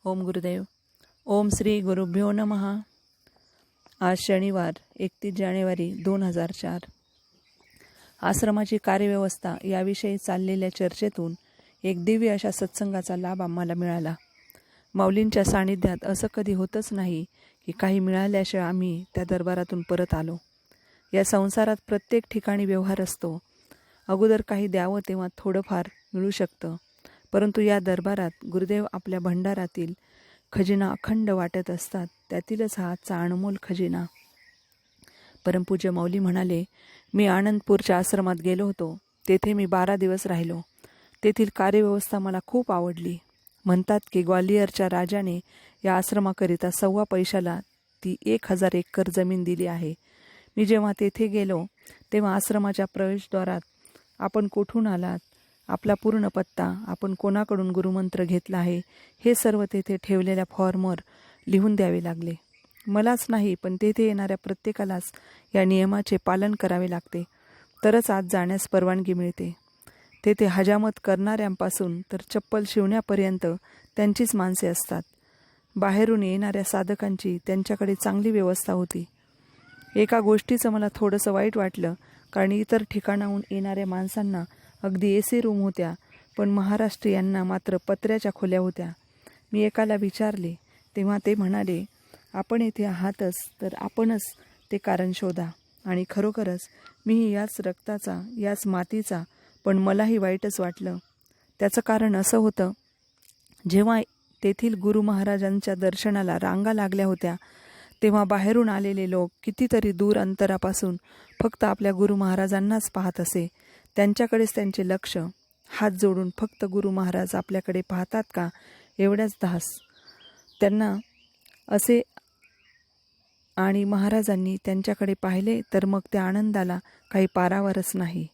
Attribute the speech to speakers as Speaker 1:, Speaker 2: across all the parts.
Speaker 1: ओम गुरुदेव. ओम श्री गुरुभ्यो नमः. आज शनिवार 31 जानेवारी 2004. आश्रमाची कार्यव्यवस्था याविषयी चाललेल्या चर्चेतून एक दिव्य अशा सत्संगाचा लाभ आम्हाला मिळाला. माऊलींच्या सानिध्यात असं कधी होतच नाही की काही मिळाल्याशिवाय आम्ही त्या दरबारातून परत आलो. या संसारात प्रत्येक ठिकाणी व्यवहार असतो. अगोदर काही द्यावं तेव्हा थोडंफार मिळू शकतं, परंतु या दरबारात गुरुदेव आपल्या भंडारातील खजिना अखंड वाटत असतात. त्यातीलच हा आजचा अनमोल खजिना. परमपूज्य माऊली म्हणाले, मी आनंदपूरच्या आश्रमात गेलो होतो. तेथे मी 12 दिवस राहिलो. तेथील कार्यव्यवस्था मला खूप आवडली. म्हणतात की ग्वालियरच्या राजाने या आश्रमाकरिता 1.25 पैशाला ती 1000 एकर जमीन दिली आहे. मी जेव्हा तेथे गेलो तेव्हा आश्रमाच्या प्रवेशद्वारात आपण कुठून आलात, आपला पूर्ण पत्ता, आपण कोणाकडून गुरुमंत्र घेतला आहे, हे सर्व तेथे ठेवलेल्या फॉर्मवर लिहून द्यावे लागले. मलाच नाही, पण तेथे येणाऱ्या प्रत्येकालाच या नियमाचे पालन करावे लागते, तरच आत जाण्यास परवानगी मिळते. तेथे हजामत करणाऱ्यांपासून तर चप्पल शिवण्यापर्यंत त्यांचीच माणसे असतात. बाहेरून येणाऱ्या साधकांची त्यांच्याकडे चांगली व्यवस्था होती. एका गोष्टीचं मला थोडंसं वाईट वाटलं, कारण इतर ठिकाणाहून येणाऱ्या माणसांना अगदी AC रूम होत्या, पण महाराष्ट्रीयांना मात्र पत्र्याच्या खोल्या होत्या. मी एकाला विचारले तेव्हा ते म्हणाले, आपण येथे आहातच तर आपणच ते कारण शोधा. आणि खरोखरच मीही याच रक्ताचा, याच मातीचा, पण मलाही वाईटच वाटलं. त्याचं कारण असं होतं, जेव्हा तेथील गुरु महाराजांच्या दर्शनाला रांगा लागल्या होत्या तेव्हा बाहेरून आलेले लोक कितीतरी दूर अंतरापासून फक्त आपल्या गुरु महाराजांनाच पाहत असे. त्यांच्याकडेच त्यांचे लक्ष. हात जोडून फक्त गुरु महाराज आपल्याकडे पाहतात का, एवढ्याच धास त्यांना असे. आणि महाराजांनी त्यांच्याकडे पाहिले तर मग त्या आनंदाला काही पारावरच नाही.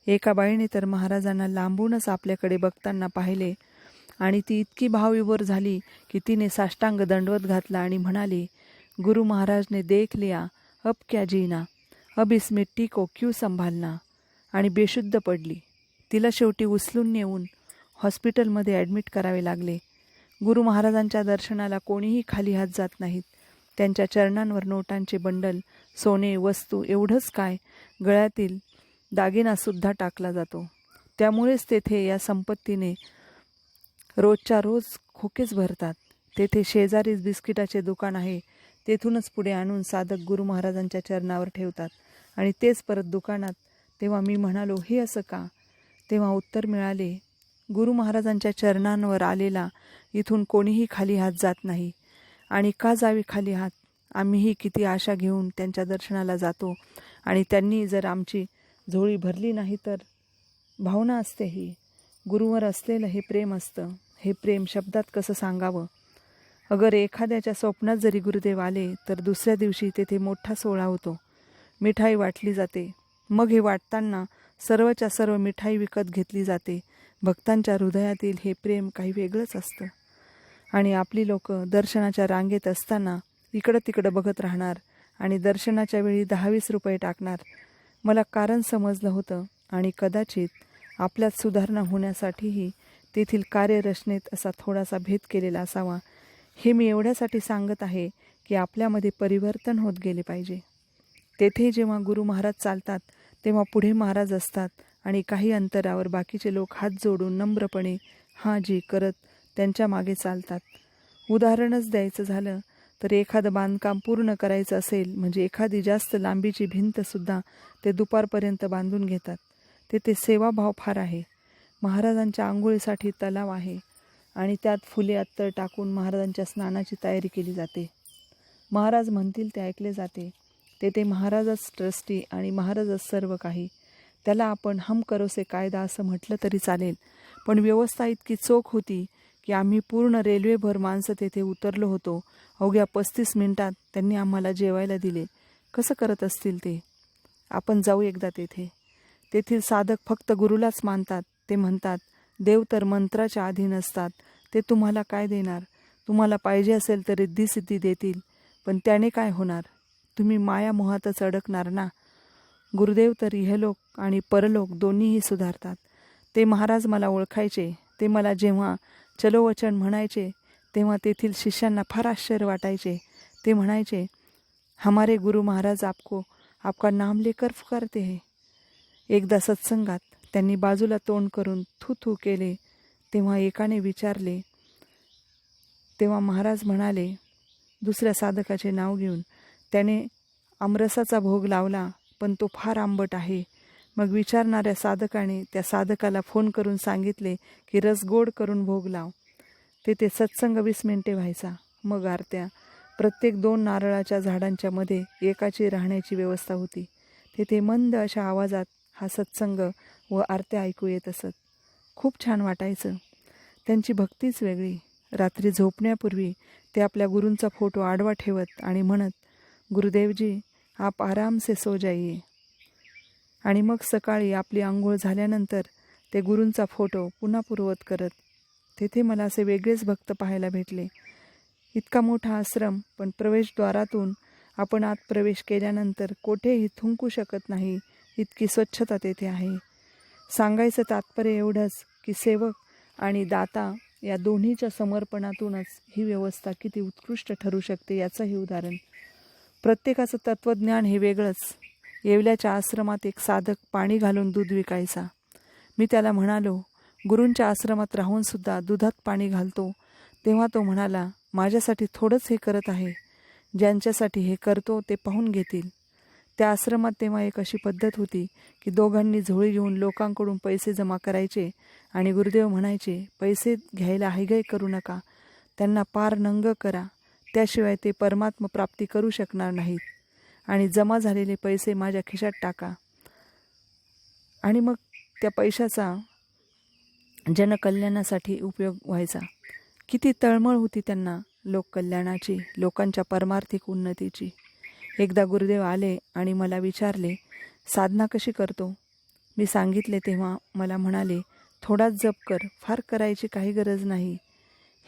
Speaker 1: एका बाईने तर महाराजांना लांबूनच आपल्याकडे बघताना पाहिले आणि ती इतकी भावविभोर झाली की तिने साष्टांग दंडवत घातला आणि म्हणाली, गुरु महाराज ने देख लिया, अब क्या जीना, अब इस मिट्टी को क्यों संभालना, आणि बेशुद्ध पडली. तिला शेवटी उचलून नेऊन हॉस्पिटलमध्ये ॲडमिट करावे लागले. गुरु महाराजांच्या दर्शनाला कोणीही खाली हात जात नाहीत. त्यांच्या चरणांवर नोटांचे बंडल, सोने, वस्तू एवढंच काय, गळ्यातील दागिनासुद्धा टाकला जातो. त्यामुळेच तेथे या संपत्तीने रोजच्या रोज खोकेच भरतात. तेथे शेजारीच बिस्किटाचे दुकान आहे. तेथूनच पुढे आणून साधक गुरु महाराजांच्या चरणावर ठेवतात आणि तेच परत दुकानात. तेव्हा मी म्हणालो, हे असं का? तेव्हा उत्तर मिळाले, गुरु महाराजांच्या चरणांवर आलेला इथून कोणीही खाली हात जात नाही. आणि का जावी खाली हात? आम्हीही किती आशा घेऊन त्यांच्या दर्शनाला जातो आणि त्यांनी जर आमची झोळी भरली नाही तर? भावना असते ही. गुरुवर असलेलं हे प्रेम असतं. हे प्रेम शब्दात कसं सांगावं? अगर एखाद्याच्या स्वप्नात जरी गुरुदेव आले तर दुसऱ्या दिवशी तेथे मोठा सोहळा होतो. मिठाई वाटली जाते. मग हे वाटताना सर्वच्या सर्व मिठाई विकत घेतली जाते. भक्तांच्या हृदयातील हे प्रेम काही वेगळंच असतं. आणि आपली लोक दर्शनाच्या रांगेत असताना इकडं तिकडं बघत राहणार आणि दर्शनाच्या वेळी 10-20 रुपये टाकणार. मला कारण समजलं होतं आणि कदाचित आपल्यात सुधारणा होण्यासाठीही तेथील कार्यरचनेत असा थोडासा भेद केलेला असावा. हे मी एवढ्यासाठी सांगत आहे की आपल्यामध्ये परिवर्तन होत गेले पाहिजे. तेथे जेव्हा गुरु महाराज चालतात तेव्हा पुढे महाराज असतात आणि काही अंतरावर बाकीचे लोक हात जोडून नम्रपणे हां जी करत त्यांच्या मागे चालतात. उदाहरणच द्यायचं झालं तर एखादं बांधकाम पूर्ण करायचं असेल म्हणजे एखादी जास्त लांबीची भिंतसुद्धा ते दुपारपर्यंत बांधून घेतात. तेथे सेवाभाव फार आहे. महाराजांच्या आंघोळीसाठी तलाव आहे आणि त्यात फुले अत्तर टाकून महाराजांच्या स्नानाची तयारी केली जाते. महाराज म्हणतील ते ऐकले जाते. तेथे महाराजच ट्रस्टी आणि महाराजच सर्व काही. त्याला आपण हम करोसे कायदा असं म्हटलं तरी चालेल. पण व्यवस्था इतकी चोख होती की आम्ही पूर्ण रेल्वेभर माणसं तेथे उतरलो होतो. अवघ्या 35 मिनिटात त्यांनी आम्हाला जेवायला दिले. कसं करत असतील ते? आपण जाऊ एकदा तेथे. तेथील साधक फक्त गुरुलाच मानतात. ते म्हणतात, देव तर मंत्राच्या अधीन असतात. ते तुम्हाला काय देणार? तुम्हाला पाहिजे असेल तर रिद्धी-सिद्धी देतील, पण त्याने काय होणार? तुम्ही मायामोहातच अडकणार ना. गुरुदेव तर इहलोक आणि परलोक दोन्हीही सुधारतात. ते महाराज मला ओळखायचे. ते मला जेव्हा चलो वचन म्हणायचे तेव्हा तेथील शिष्यांना फार आश्चर्य वाटायचे. ते म्हणायचे, हमारे गुरु महाराज आपका नाम लेकर पुकारते है. एकदा सत्संगात त्यांनी बाजूला तोंड करून थू थू केले. तेव्हा एकाने विचारले. तेव्हा महाराज म्हणाले, दुसऱ्या साधकाचे नाव घेऊन, त्याने आमरसाचा भोग लावला, पण तो फार आंबट आहे. मग विचारणाऱ्या साधकाने त्या साधकाला फोन करून सांगितले की रस गोड करून भोग लाव. तेथे सत्संग 20 मिनिटे व्हायचा. मग आरत्या. प्रत्येक 2 नारळाच्या झाडांच्या मध्ये एकाची राहण्याची व्यवस्था होती. तेथे मंद अशा आवाजात हा सत्संग व आरत्या ऐकू येत असत. खूप छान वाटायचं. त्यांची भक्तीच वेगळी. रात्री झोपण्यापूर्वी ते आपल्या गुरूंचा फोटो आडवा ठेवत आणि म्हणत, गुरुदेवजी आप आराम से सो जाइए. आणि मग सकाळी आपली आंघोळ झाल्यानंतर ते गुरूंचा फोटो पुन्हा पूर्ववत करत. तेथे मला असे वेगळेच भक्त पाहायला भेटले. इतका मोठा आश्रम, पण प्रवेशद्वारातून आपण आत प्रवेश केल्यानंतर कोठेही थुंकू शकत नाही इतकी स्वच्छता तेथे आहे. सांगायचं तात्पर्य एवढंच की सेवक आणि दाता या दोन्हीच्या समर्पणातूनच ही व्यवस्था किती उत्कृष्ट ठरू शकते याचंही उदाहरण. प्रत्येकाचं तत्त्वज्ञान हे वेगळंच. येवल्याच्या आश्रमात एक साधक पाणी घालून दूध विकायचा. मी त्याला म्हणालो, गुरूंच्या आश्रमात राहूनसुद्धा दुधात पाणी घालतो. तेव्हा तो म्हणाला, माझ्यासाठी थोडंच हे करत आहे. ज्यांच्यासाठी हे करतो ते पाहून घेतील. त्या आश्रमात तेव्हा एक अशी पद्धत होती की दोघांनी झोळी घेऊन लोकांकडून पैसे जमा करायचे आणि गुरुदेव म्हणायचे, पैसे घ्यायला हयगय करू नका, त्यांना पार नंग करा, त्याशिवाय ते परमात्म प्राप्ती करू शकणार नाहीत. आणि जमा झालेले पैसे माझ्या खिशात टाका. आणि मग त्या पैशाचा जनकल्याणासाठी उपयोग व्हायचा. किती तळमळ होती त्यांना लोककल्याणाची, लोकांच्या परमार्थिक उन्नतीची. एकदा गुरुदेव आले आणि मला विचारले, साधना कशी करतो? मी सांगितले. तेव्हा मला म्हणाले, थोडाच जप कर, फार करायची काही गरज नाही.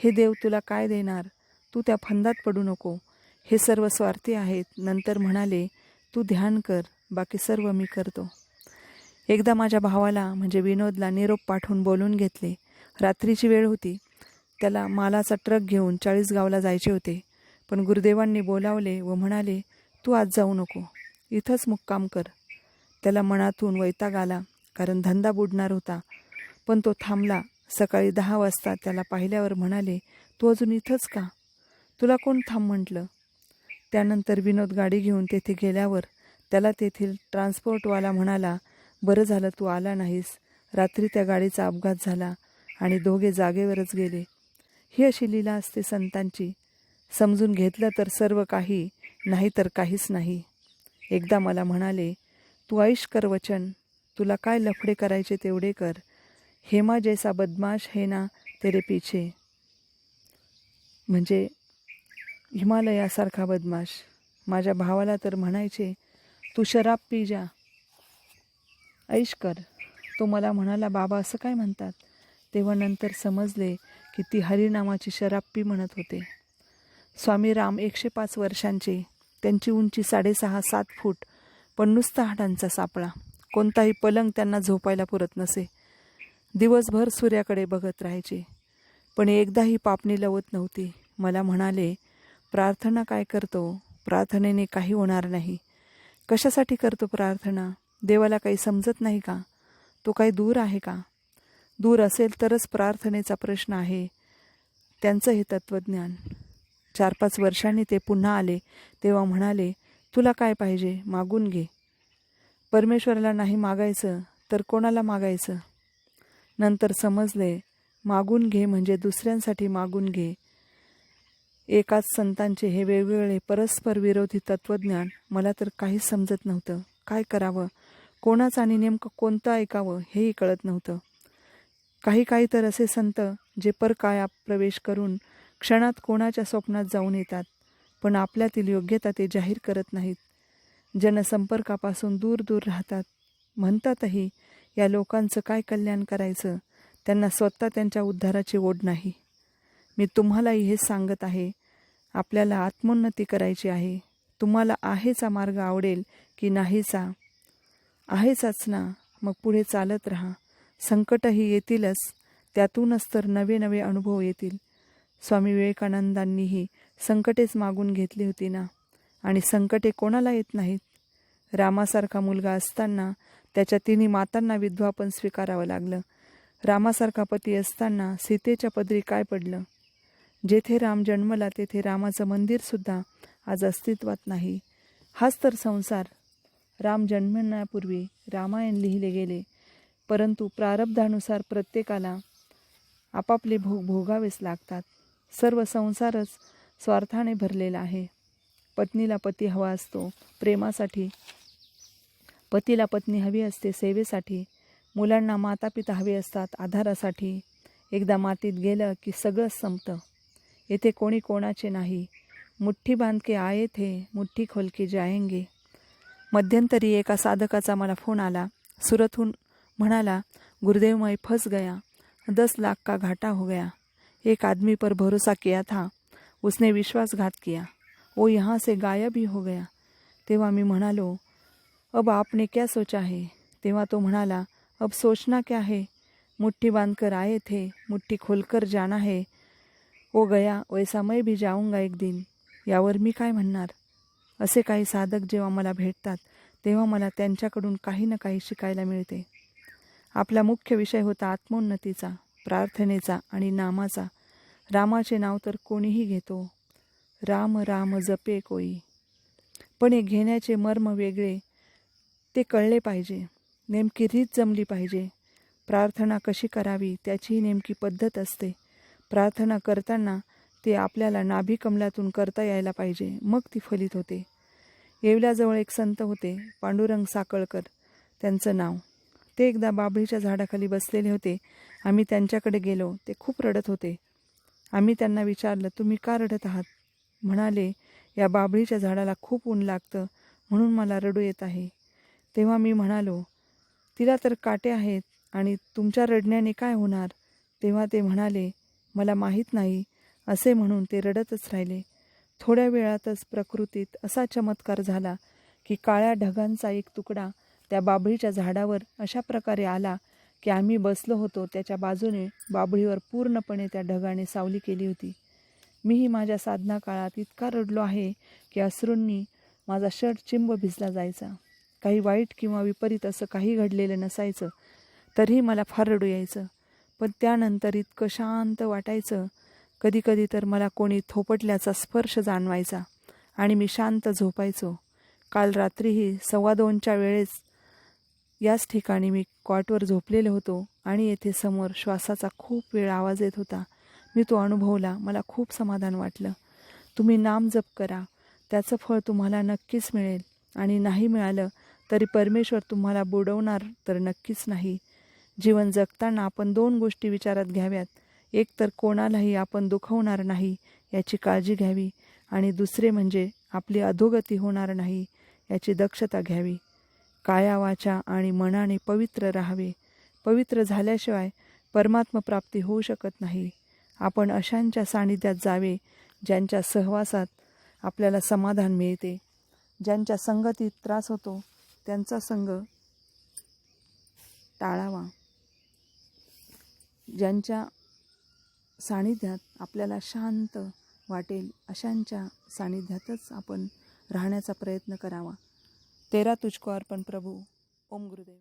Speaker 1: हे देव तुला काय देणार? तू त्या फंदात पडू नको. हे सर्व स्वार्थी आहेत. नंतर म्हणाले, तू ध्यान कर, बाकी सर्व मी करतो. एकदा माझ्या भावाला म्हणजे विनोदला निरोप पाठवून बोलून घेतले. रात्रीची वेळ होती. त्याला मालाचा ट्रक घेऊन 40गावला जायचे होते. पण गुरुदेवांनी बोलावले व म्हणाले, तू आज जाऊ नको, इथंच मुक्काम कर. त्याला मनातून वैताग आला, कारण धंदा बुडणार होता. पण तो थांबला. सकाळी 10 वाजता त्याला पाहिल्यावर म्हणाले, तू अजून इथंच का? तुला कोण थांब म्हटलं? त्यानंतर विनोद गाडी घेऊन तेथे गेल्यावर त्याला तेथील ट्रान्सपोर्टवाला म्हणाला, बरं झालं तू आला नाहीस. रात्री त्या गाडीचा अपघात झाला आणि दोघे जागेवरच गेले. ही अशी लीला असते संतांची. समजून घेतलं तर सर्व काही, नाही तर काहीच नाही. एकदा मला म्हणाले, तू ऐश कर वचन, तुला काय लफडे करायचे तेवढे कर. हेमा जैसा बदमाश है ना तेरे पीछे. म्हणजे हिमालयासारखा बदमाश. माझ्या भावाला तर म्हणायचे, तू शराब पी जा, ऐश कर. तो मला म्हणाला, बाबा असं काय म्हणतात? तेव्हा नंतर समजले की ती हरिनामाची शराब पी म्हणत होते. स्वामी राम 105 वर्षांचे. त्यांची उंची 6.5-7 फूट, पण नुसता हाडांचा सापळा. कोणताही पलंग त्यांना झोपायला पुरत नसे. दिवसभर सूर्याकडे बघत राहायचे. पण एकदाही पापणी लवत नव्हती. मला म्हणाले, प्रार्थना काय करतो? प्रार्थनेने काही होणार नाही. कशासाठी करतो प्रार्थना? देवाला काही समजत नाही का? तो काही दूर आहे का? दूर असेल तरच प्रार्थनेचा प्रश्न आहे. त्यांचं हे तत्त्वज्ञान. 4-5 वर्षांनी ते पुन्हा आले. तेव्हा म्हणाले, तुला काय पाहिजे? मागून घे. परमेश्वराला नाही मागायचं तर कोणाला मागायचं? नंतर समजले, मागून घे म्हणजे दुसऱ्यांसाठी मागून घे. एकाच संतांचे हे वेगवेगळे परस्पर विरोधी तत्त्वज्ञान. मला तर काहीच समजत नव्हतं. काय करावं, कोणाचं आणि नेमकं कोणतं ऐकावं हेही कळत नव्हतं. काही तर असे संत जे परकाया प्रवेश करून क्षणात कोणाच्या स्वप्नात जाऊन येतात, पण आपल्यातील योग्यता ते जाहीर करत नाहीत. जनसंपर्कापासून दूर दूर राहतात. म्हणतातही या लोकांचं काय कल्याण करायचं? त्यांना स्वतः त्यांच्या उद्धाराची ओढ नाही. मी तुम्हालाही हेच सांगत आहे. आपल्याला आत्मोन्नती करायची आहे. तुम्हाला आहेचा मार्ग आवडेल की नाहीचा? आहेचाच ना, मग पुढे चालत राहा. संकटही येतीलच, त्यातूनच तर नवे नवे अनुभव येतील. स्वामी विवेकानंदांनीही संकटेच मागून घेतली होती ना, आणि संकटे कोणाला येत नाहीत. रामासारखा मुलगा असताना त्याच्या तिन्ही मातांना विधवापण स्वीकारावं लागलं. रामासारखा पती असताना सीतेच्या पदरी काय पडलं. जेथे राम जन्मला तेथे रामाचं मंदिरसुद्धा आज अस्तित्वात नाही. हाच तर संसार. राम जन्मण्यापूर्वी रामायण लिहिले गेले, परंतु प्रारब्धानुसार प्रत्येकाला आपापले भोग भोगावेच लागतात. सर्व संसारच स्वार्थाने भरलेला आहे. पत्नीला पती हवा असतो प्रेमासाठी, पतीला पत्नी हवी असते सेवेसाठी, मुलांना मातापिता हवे असतात आधारासाठी. एकदा मातीत गेलं की सगळंच संपतं. येथे कोणी कोणाचे नाही. मुठ्ठी बांध के आये थे, मुठ्ठी खोल के जाएंगे. मध्यंतरी एका साधकाचा मला फोन आला. सुरतहून म्हणाला, गुरुदेव मैं फंस गया, 10 लाख का घाटा हो गया. एक आदमी पर भरोसा किया था, उसने विश्वासघात किया, वो यहाँ से गायब ही हो गया. तेव्हा मी म्हणालो, अब आपने क्या सोचा है. तेव्हा तो म्हणाला, अब सोचना क्या है, मुट्ठी बांधकर आए थे, मुट्ठी खोलकर जाना है. वो गया वैसा मैं भी जाऊंगा एक दिन. यावर मी काय म्हणणार. असे काही साधक जेव्हा मला भेटतात तेव्हा मला त्यांच्याकडून काही ना काही शिकायला मिळते. आपला मुख्य विषय होता आत्मोन्नतीचा, प्रार्थनेचा आणि नामाचा. रामाचे नाव तर कोणीही घेतो, राम राम जपे कोई. पण हे घेण्याचे मर्म वेगळे, ते कळले पाहिजे. नेमकी रीत जमली पाहिजे. प्रार्थना कशी करावी त्याचीही नेमकी पद्धत असते. प्रार्थना करताना ते आपल्याला नाभी कमलातून करता यायला पाहिजे, मग ती फलित होते. येवल्याजवळ एक संत होते, पांडुरंग साकळकर त्यांचं नाव. ते एकदा बाभळीच्या झाडाखाली बसलेले होते. आम्ही त्यांच्याकडे गेलो. ते खूप रडत होते. आम्ही त्यांना विचारलं, तुम्ही का रडत आहात. म्हणाले, या बाभळीच्या झाडाला खूप ऊन लागतं म्हणून मला रडू येत आहे. तेव्हा मी म्हणालो, तिला तर काटे आहेत आणि तुमच्या रडण्याने काय होणार. तेव्हा ते म्हणाले, मला माहीत नाही. असे म्हणून ते रडतच राहिले. थोड्या वेळातच प्रकृतीत असा चमत्कार झाला की काळ्या ढगांचा एक तुकडा त्या बाभळीच्या झाडावर अशा प्रकारे आला की आम्ही बसलो होतो त्याच्या बाजूने बाभळीवर पूर्णपणे त्या ढगाने सावली केली होती. मीही माझ्या साधना काळात इतका रडलो आहे की अश्रूंनी माझा शर्ट चिंब भिजला जायचा. काही वाईट किंवा विपरीत असं काही घडलेलं नसायचं, तरीही मला फार रडू यायचं. पण त्यानंतर इतकं शांत वाटायचं. कधीकधी तर मला कोणी थोपटल्याचा स्पर्श जाणवायचा आणि मी शांत झोपायचो. काल रात्रीही 2:15च्या वेळेस याच ठिकाणी मी कॉटवर झोपलेलो होतो आणि येथे समोर श्वासाचा खूप वेळ आवाज येत होता. मी तो अनुभवला. मला खूप समाधान वाटलं. तुम्ही नाम जप करा, त्याचं फळ तुम्हाला नक्कीच मिळेल. आणि नाही मिळालं तरी परमेश्वर तुम्हाला बुडवणार तर नक्कीच नाही. जीवन जगताना आपण 2 गोष्टी विचारात घ्याव्यात. एक तर कोणालाही आपण दुखवणार नाही याची काळजी घ्यावी, आणि दुसरे म्हणजे आपली अधोगती होणार नाही याची दक्षता घ्यावी. काया वाचा आणि मनाने पवित्र राहावे. पवित्र झाल्याशिवाय परमात्मप्राप्ती होऊ शकत नाही. आपण अशांच्या सानिध्यात जावे ज्यांच्या सहवासात आपल्याला समाधान मिळते. ज्यांच्या संगतीत त्रास होतो त्यांचा संग टाळावा. ज्यांच्या सानिध्यात आपल्याला शांत वाटेल अशांच्या सानिध्यातच आपण राहण्याचा प्रयत्न करावा. तेरा तुझको अर्पण प्रभू. ओम गुरुदेव.